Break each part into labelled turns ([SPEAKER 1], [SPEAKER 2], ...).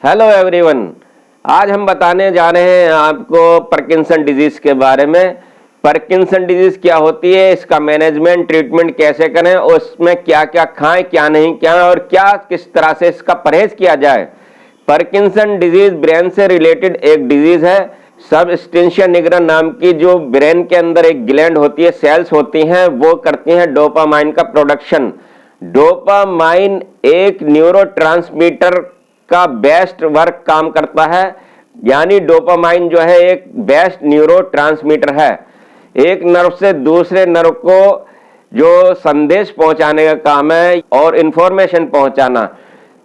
[SPEAKER 1] Hello everyone. आज हम बताने जा रहे हैं आपको पार्किंसन डिजीज के बारे में। पार्किंसन डिजीज क्या होती है, इसका मैनेजमेंट ट्रीटमेंट कैसे करें, उसमें क्या क्या खाएं क्या नहीं क्या और क्या किस तरह से इसका परहेज किया जाए। पार्किंसन डिजीज ब्रेन से रिलेटेड एक डिजीज है। सबस्टेंशिया निग्रा नाम की जो ब्रेन के अंदर एक ग्लैंड होती है, सेल्स होती हैं, वो करती हैं डोपामाइन का प्रोडक्शन। डोपामाइन एक न्यूरोट्रांसमीटर का बेस्ट वर्क काम करता है, यानी डोपामाइन जो है एक बेस्ट न्यूरोट्रांसमीटर है। एक नर्व से दूसरे नर्व को जो संदेश पहुंचाने का काम है और इंफॉर्मेशन पहुंचाना।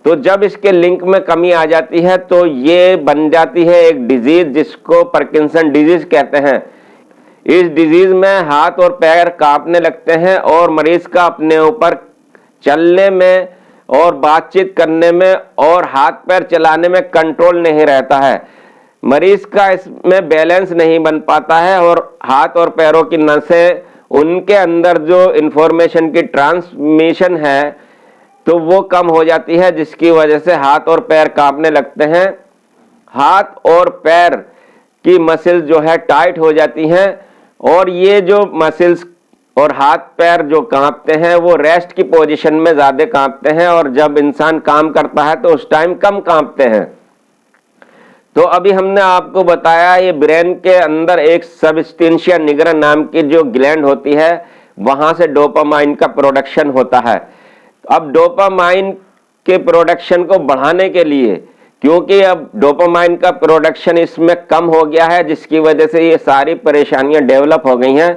[SPEAKER 1] तो जब इसके लिंक में कमी आ जाती है तो ये बन जाती है एक डिजीज जिसको पार्किंसन डिजीज कहते हैं। इस डिजीज में हाथ और पैर कांपने लगते हैं और मरीज का अपने ऊपर चलने में और बातचीत करने में और हाथ पैर चलाने में कंट्रोल नहीं रहता है। मरीज का इसमें बैलेंस नहीं बन पाता है और हाथ और पैरों की नसें, उनके अंदर जो इंफॉर्मेशन की ट्रांसमिशन है तो वो कम हो जाती है, जिसकी वजह से हाथ और पैर कांपने लगते हैं। हाथ और पैर की मसल्स जो है टाइट हो जाती हैं और ये जो मसल्स और हाथ पैर जो कांपते हैं वो रेस्ट की पोजीशन में ज्यादा कांपते हैं और जब इंसान काम करता है तो उस टाइम कम कांपते हैं। तो अभी हमने आपको बताया ये ब्रेन के अंदर एक सबस्टेंशिया निग्रा नाम की जो ग्लैंड होती है, वहां से डोपामाइन का प्रोडक्शन होता है। अब डोपामाइन के प्रोडक्शन को बढ़ाने के लिए, क्योंकि अब डोपामाइन का प्रोडक्शन इसमें कम हो गया है, जिसकी वजह से ये सारी परेशानियां डेवलप हो गई हैं।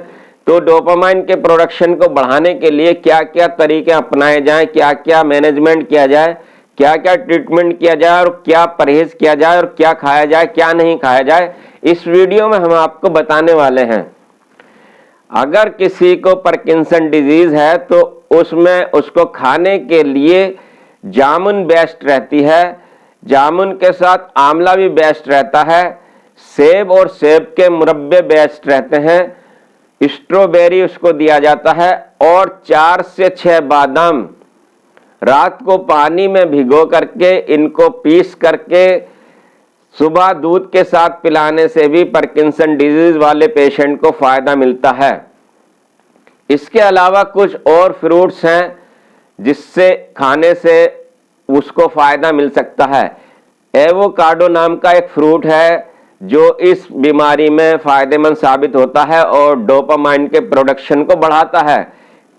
[SPEAKER 1] तो डोपामाइन के प्रोडक्शन को बढ़ाने के लिए क्या क्या तरीके अपनाए जाएं, क्या क्या मैनेजमेंट किया जाए, क्या क्या ट्रीटमेंट किया जाए और क्या परहेज किया जाए और क्या खाया जाए क्या नहीं खाया जाए, इस वीडियो में हम आपको बताने वाले हैं। अगर किसी को पार्किंसन डिजीज है तो उसमें उसको खाने के लिए जामुन बेस्ट रहती है, जामुन के साथ आंवला भी बेस्ट रहता है, सेब और सेब के मुरब्बे बेस्ट रहते हैं, स्ट्रॉबेरी उसको दिया जाता है और 4 से 6 बादाम रात को पानी में भिगो करके इनको पीस करके सुबह दूध के साथ पिलाने से भी पार्किंसन डिजीज वाले पेशेंट को फायदा मिलता है। इसके अलावा कुछ और फ्रूट्स हैं जिससे खाने से उसको फायदा मिल सकता है। एवोकाडो नाम का एक फ्रूट है जो इस बीमारी में फायदेमंद साबित होता है और डोपामाइन के प्रोडक्शन को बढ़ाता है।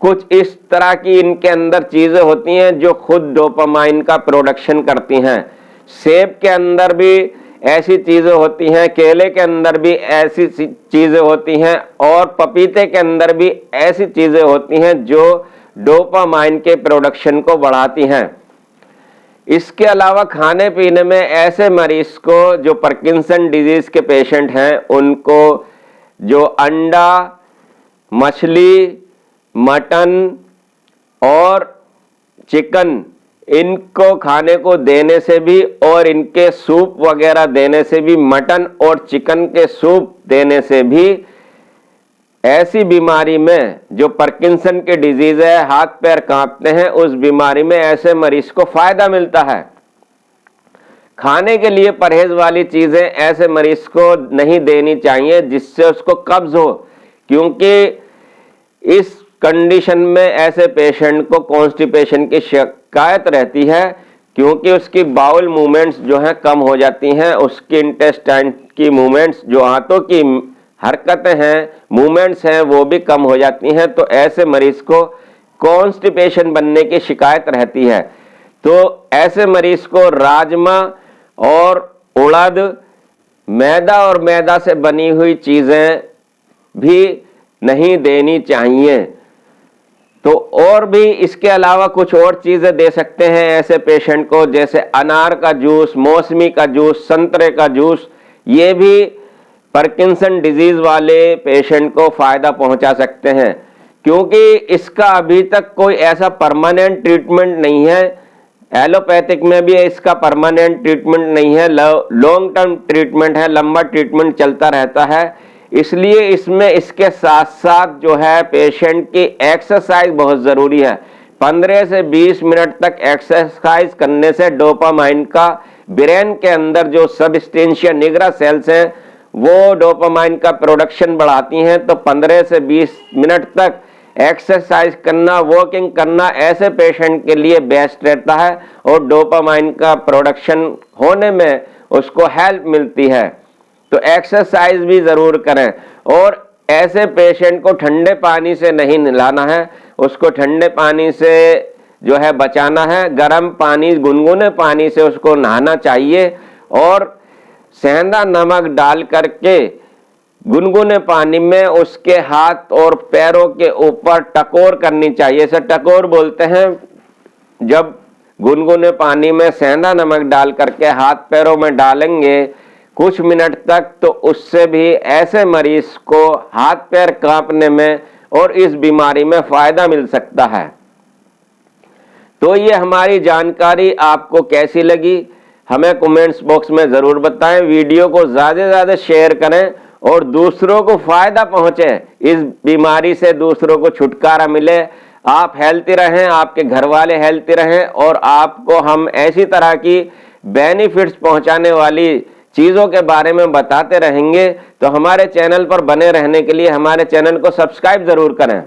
[SPEAKER 1] कुछ इस तरह की इनके अंदर चीजें होती हैं जो खुद डोपामाइन का प्रोडक्शन करती हैं। सेब के अंदर भी ऐसी चीजें होती हैं, केले के अंदर भी ऐसी चीजें होती हैं और पपीते के अंदर भी ऐसी चीजें होती हैं जो डोपामाइन के प्रोडक्शन को बढ़ाती हैं। इसके अलावा खाने पीने में ऐसे मरीज को जो पार्किंसन डिजीज के पेशेंट हैं उनको जो अंडा, मछली, मटन और चिकन इनको खाने को देने से भी और इनके सूप वगैरह देने से भी, मटन और चिकन के सूप देने से भी ऐसी बीमारी में जो पार्किंसन की डिजीज है, हाथ पैर कांपते हैं, उस बीमारी में ऐसे मरीज को फायदा मिलता है। खाने के लिए परहेज वाली चीजें ऐसे मरीज को नहीं देनी चाहिए जिससे उसको कब्ज हो, क्योंकि इस कंडीशन में ऐसे पेशेंट को कॉन्स्टिपेशन की शिकायत रहती है, क्योंकि उसकी बाउल मूवमेंट्स जो हैं कम हो जाती हैं, उसकी इंटेस्टाइन की मूवमेंट्स, जो हाथों की हरकतें हैं, मूवमेंट्स हैं, वो भी कम हो जाती हैं। तो ऐसे मरीज को कॉन्स्टिपेशन बनने की शिकायत रहती है। तो ऐसे मरीज को राजमा और उड़द, मैदा और मैदा से बनी हुई चीजें भी नहीं देनी चाहिए। तो और भी इसके अलावा कुछ और चीजें दे सकते हैं ऐसे पेशेंट को, जैसे अनार का जूस, मौसमी का जूस, संतरे का जूस। ये भी पार्किंसन डिजीज वाले पेशेंट को फायदा पहुंचा सकते हैं, क्योंकि इसका अभी तक कोई ऐसा परमानेंट ट्रीटमेंट नहीं है। एलोपैथिक में भी इसका परमानेंट ट्रीटमेंट नहीं है, लॉन्ग टर्म ट्रीटमेंट है, लंबा ट्रीटमेंट चलता रहता है। इसलिए इसमें इसके साथ साथ जो है पेशेंट की एक्सरसाइज बहुत जरूरी है। 15 से 20 मिनट तक एक्सरसाइज करने से डोपामाइन का ब्रेन के अंदर जो सबस्टेंशिया निग्रा सेल्स हैं वो डोपामाइन का प्रोडक्शन बढ़ाती हैं। तो 15 से 20 मिनट तक एक्सरसाइज करना, वॉकिंग करना ऐसे पेशेंट के लिए बेस्ट रहता है और डोपामाइन का प्रोडक्शन होने में उसको हेल्प मिलती है। तो एक्सरसाइज भी जरूर करें। और ऐसे पेशेंट को ठंडे पानी से नहीं नहलाना है, उसको ठंडे पानी से जो है बचाना है। गर्म पानी, गुनगुने पानी से उसको नहाना चाहिए और सेंधा नमक डाल करके गुनगुने पानी में उसके हाथ और पैरों के ऊपर टकोर करनी चाहिए। इसे टकोर बोलते हैं। जब गुनगुने पानी में सेंधा नमक डाल करके हाथ पैरों में डालेंगे कुछ मिनट तक, तो उससे भी ऐसे मरीज को हाथ पैर कांपने में और इस बीमारी में फायदा मिल सकता है। तो ये हमारी जानकारी आपको कैसी लगी हमें कमेंट्स बॉक्स में जरूर बताएं। वीडियो को ज्यादा से ज्यादा शेयर करें और दूसरों को फायदा पहुंचे, इस बीमारी से दूसरों को छुटकारा मिले। आप हेल्थी रहें, आपके घर वाले हेल्थी रहें और आपको हम ऐसी तरह की बेनिफिट्स पहुंचाने वाली चीजों के बारे में बताते रहेंगे। तो हमारे चैनल पर बने रहने के लिए हमारे चैनल को सब्सक्राइब जरूर करें।